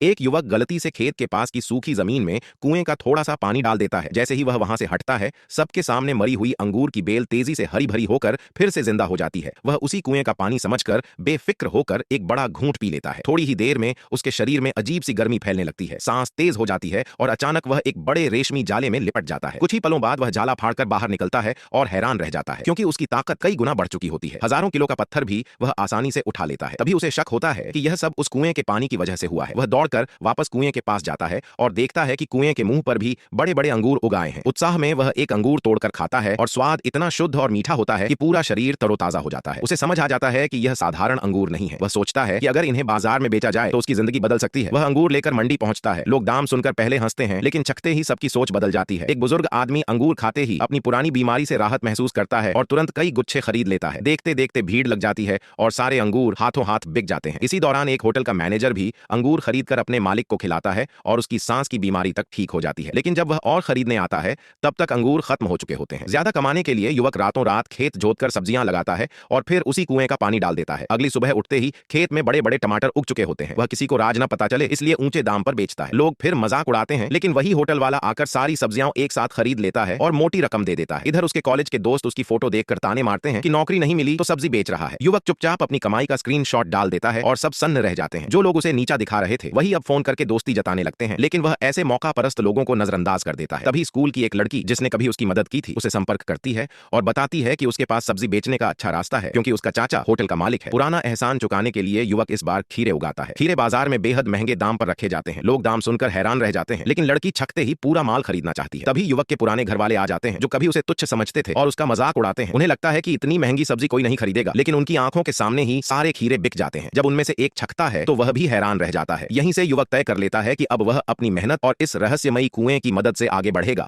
एक युवक गलती से खेत के पास की सूखी जमीन में कुएं का थोड़ा सा पानी डाल देता है। जैसे ही वह वहां से हटता है, सबके सामने मरी हुई अंगूर की बेल तेजी से हरी भरी होकर फिर से जिंदा हो जाती है। वह उसी कुएं का पानी समझकर बेफिक्र होकर एक बड़ा घूंट पी लेता है। थोड़ी ही देर में उसके शरीर में अजीब सी गर्मी फैलने लगती है, सांस तेज हो जाती है और अचानक वह एक बड़े रेशमी जाले में लिपट जाता है। कुछ ही पलों बाद वह जाला फाड़कर बाहर निकलता है और हैरान रह जाता है, क्योंकि उसकी ताकत कई गुना बढ़ चुकी होती है। हजारों किलो का पत्थर भी वह आसानी से उठा लेता है। तभी उसे शक होता है कि यह सब उस कुएं के पानी की वजह से हुआ है। वह दौड़कर वापस कुएं के पास जाता है और देखता है कि कुएं के मुंह पर भी बड़े बड़े अंगूर उगाए हैं। उत्साह में वह एक अंगूर तोड़कर खाता है और स्वाद इतना शुद्ध और मीठा होता है कि पूरा शरीर तरोताजा हो जाता है। उसे समझ आ जाता है कि यह साधारण अंगूर नहीं है। वह सोचता है कि अगर इन्हें बाजार में बेचा जाए तो उसकी जिंदगी बदल सकती है। वह अंगूर लेकर मंडी पहुंचता है। लोग दाम सुनकर पहले हंसते हैं, लेकिन चखते ही सबकी सोच बदल जाती है। एक बुजुर्ग आदमी अंगूर खाते ही अपनी पुरानी बीमारी से राहत महसूस करता है और तुरंत कई गुच्छे खरीद लेता है। देखते देखते भीड़ लग जाती है और सारे अंगूर हाथों हाथ बिक जाते हैं। इसी दौरान एक होटल का मैनेजर भी अंगूर खरीदकर अपने मालिक को खिलाता है और उसकी सांस की बीमारी तक ठीक हो जाती है। लेकिन जब वह और खरीदने आता है, तब तक अंगूर खत्म हो चुके होते हैं। ज्यादा कमाने के लिए युवक रातों रात खेत जोतकर सब्जियां लगाता है और फिर उसी कुएं का पानी डाल देता है। अगली सुबह उठते ही खेत में बड़े बड़े टमाटर उग चुके होते हैं। वह किसी को राज न पता चले इसलिए ऊंचे दाम पर बेचता है। लोग फिर मजाक उड़ाते हैं, लेकिन वही होटल वाला आकर सारी सब्जियां एक साथ खरीद लेता है और मोटी रकम दे देता है। इधर उसके कॉलेज के दोस्त उसकी फोटो देखकर ताने मारते हैं कि नौकरी नहीं मिली तो सब्जी बेच रहा है। युवक चुपचाप अपनी कमाई का स्क्रीनशॉट डाल देता है और सब सन्न रह जाते हैं। जो लोग उसे नीचा दिखा रहे थे, वही अब फोन करके दोस्ती जताने लगते हैं, लेकिन वह ऐसे मौका परस्त लोगों को नजरअंदाज कर देता है। तभी स्कूल की एक लड़की जिसने कभी उसकी मदद की थी, उसे संपर्क करती है और बताती है कि उसके पास सब्जी बेचने का अच्छा रास्ता है, क्योंकि उसका चाचा होटल का मालिक है। पुराना एहसान चुकाने के लिए युवक इस बार खीरे उगाता है। खीरे बाजार में बेहद महंगे दाम पर रखे जाते हैं। लोग दाम सुनकर हैरान रह जाते हैं, लेकिन लड़की छकते ही पूरा माल खरीदना चाहती है। तभी युवक के पुराने घर वाले आ जाते हैं, जो कभी उसे तुच्छ समझते थे और उसका मजाक उड़ाते हैं। उन्हें लगता है कि इतनी महंगी सब्जी कोई नहीं खरीदेगा, लेकिन उनकी आंखों के सामने ही सारे खीरे बिक जाते हैं। जब उनमें से एक छकता है तो वह भी हैरान रह जाता है। यहीं से युवक तय कर लेता है कि अब वह अपनी मेहनत और इस रहस्यमयी कुएं की मदद से आगे बढ़ेगा।